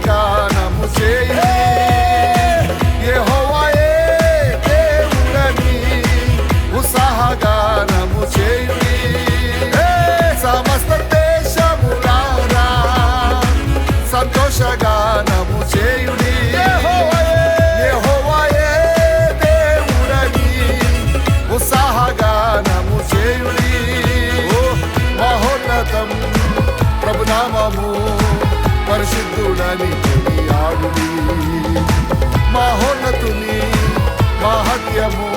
సంతోషగానము చేయుడి. యెహోవాయే దేవుడని ఉత్సాహగానము చేయుడి. సమస్త దేశములారా సంతోషగానము చేయుడి. యెహోవాయే దేవుడని ఉత్సాహగానము చేయుడి. మహోన్నతం ప్రభునామము పరిశుద్ధుడని కొనియాడుడి. మహోన్నతుని మహత్యము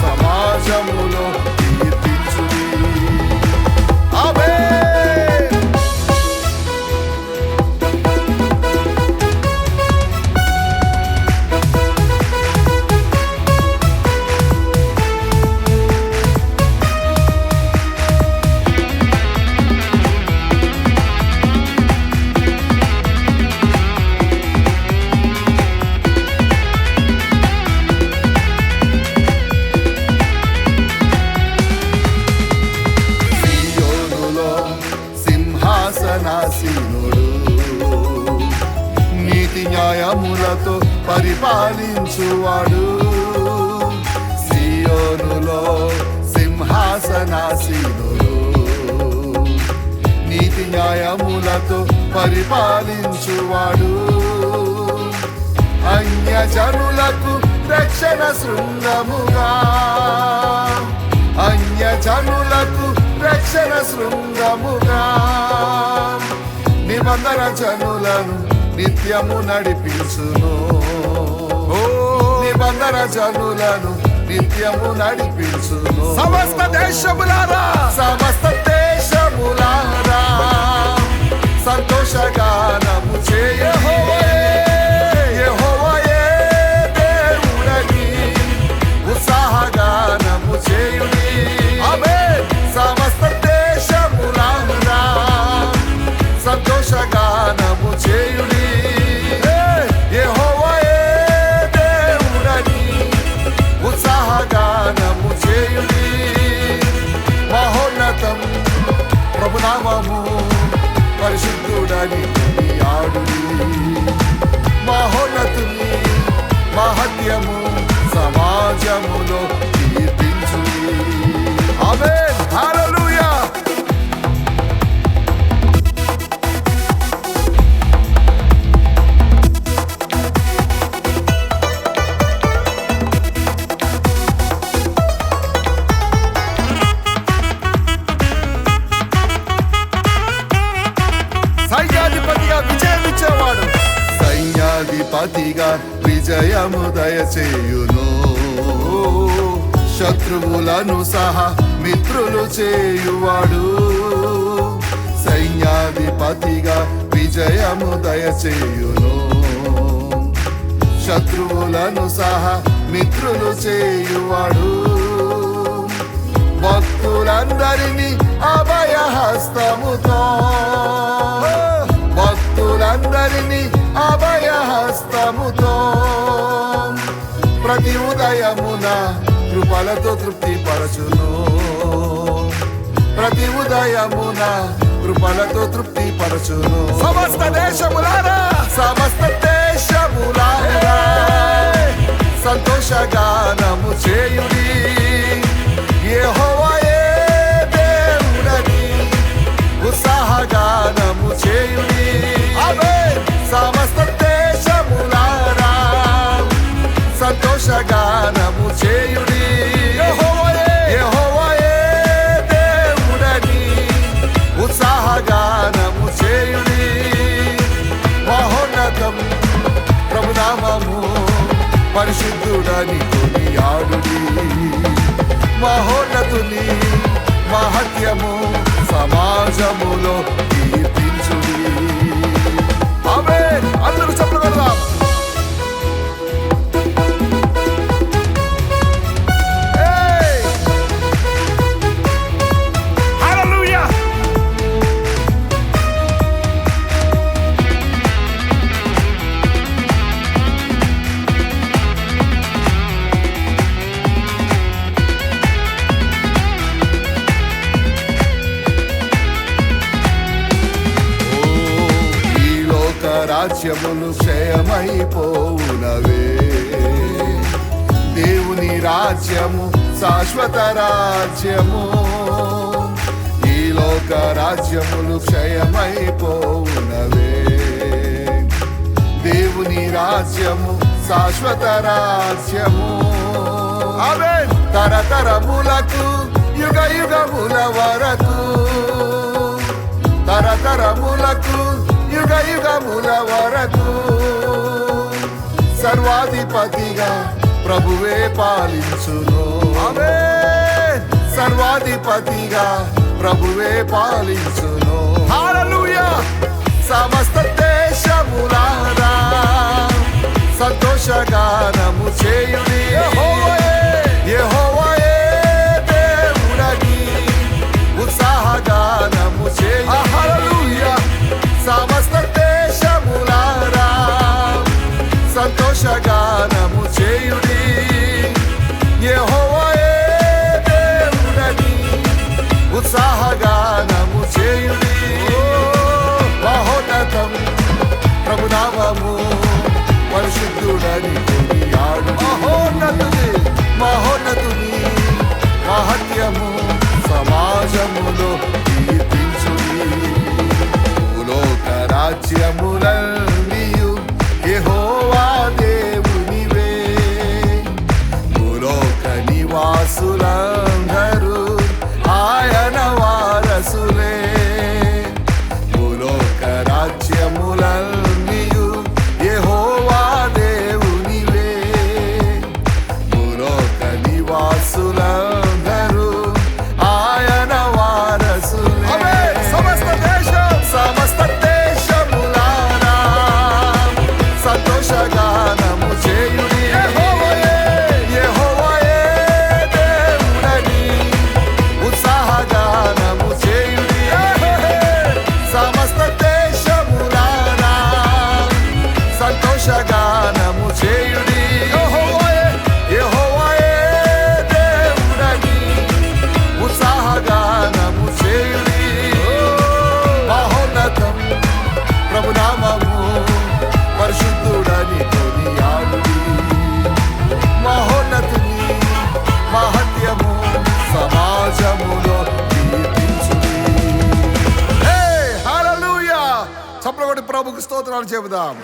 సమాజములో కీర్తించుడి. ఆమేన్. సింహాసనాసీనుడు నీతి న్యాయములతో పరిపాలించువాడు. సియోనులో సింహాసనాసీనుడు నీతి న్యాయములతో పరిపాలించువాడు. అన్యజనులకు రక్షణ శృంగముగా అన్యజనులకు రక్షణ శృంగముగా నిబంధన జనులను నిత్యము నడిపించును. నిబంధన జనులను నిత్యము నడిపించును. సమస్త దేశములారా సమస్త దేశములారా సంతోషగానము చేయె. యెహోవాయే దేవుడని ఉత్సాహగానము చేయుడి. ఆమేన్. సమస్త దేశములారా సంతోషగానము చేయుడి. యెహోవాయే దేవుడని ఉత్సాహగానము చేయుడి. మహోన్నతం ప్రభునామము పరిశుద్ధుడని కొనియాడుడి. మహోన్నతుని మహత్యము సమాజములో కీర్తించుడి. ఆమేన్. హల్లెలూయా. సైన్యాధిపతిగా విజయమిచ్చేవాడు. సైన్యాధిపతిగా విజయము దయచేయును. శత్రువులను సహా మిత్రులు చేయువాడు. సైన్యాధిపతిగా విజయము దయచేయును. శత్రువులను సహా మిత్రులు చేయువాడు. భక్తులందరినీ అభయహస్తముతో భక్తులందరినీ అభయహస్తముతో ప్రతి ఉదయమున కృపలతో తృప్తిపరచును. ప్రతి ఉదయమున కృపలతో తృప్తిపరచును. సమస్త దేశములారా సమస్త దేశములారా సంతోషగానము చేయుడి. యెహోవాయే దేవుడని ఉత్సాహగానము చేయుడి. ఆమేన్. సమస్త దేశములారా సంతోషగానము చేయుడి. యెహోవాయే దేవుడని ఉత్సాహగానము చేయుడి. మహోన్నతం ప్రభునామము పరిశుద్ధుడని కొనియాడుడి. మహోన్నతుని మహత్యము సమాజములో కీర్తించుడి. ఆమేన్. అందరూ చప్పట్లు కొడదాం. రాజ్యములు క్షయమైపోవునవే. దేవుని రాజ్యము శాశ్వత రాజ్యము, ఈ లోక రాజ్యములు క్షయమైపోవునవే. దేవుని రాజ్యము శాశ్వత రాజ్యము. ఆమేన్. తరతరములకు యుగ యుగముల వరకు, తరతరములకు యుగ యుగముల వరకు సర్వాధిపతిగా ప్రభువే పాలించును. ఆమేన్. సర్వాధిపతిగా ప్రభువే పాలించును. హల్లెలూయా. సమస్త దేశములారా సంతోషగానము చేయుడి. యెహోవాయే దేవుడని ఉత్సాహగానము చేయుడి. హల్లెలూయా. సమస్త దేశములారా సంతోషగానము చేయుడి. యెహోవాయే దేవుడని ఉత్సాహగానము చేయుడి. మహోన్నతం ప్రభునామము, పరిశుద్ధుడని కొనియాడుడి. మహోన్నతుని మహోన్నతుని మహత్యము సమాజములో కీర్తించుడి. భూలోక రాజ్యములన్నీయు యెహోవా దేవునివే. భూలోక నివాసులందరూ ఆయన వారసులే. భూలోక రాజ్యములన్నీయు యెహోవా దేవునివే. భూలోక నివాసులందరూ ఆయన వారసులే. సమస్త దేశం సమస్త దేశములారా సంతోషగానము చేయుడి. యెహోవాయే దేవుడని ఉత్సాహగానము చేయుడి. సమస్త దేశములారా సంతోషగానము చేయుడి. యెహోవాయే దేవుడని ఉత్సాహగానము చేయుడి. మహోన్నతం ప్రభునామము, పరిశుద్ధుడని కొనియాడుడి. మహోన్నతుని మహత్యము సమాజములో కీర్తించుడి. హల్లెలూయా. చప్పట్లు కొట్టి ప్రభుకు స్తోత్రాలు చెబుదాం.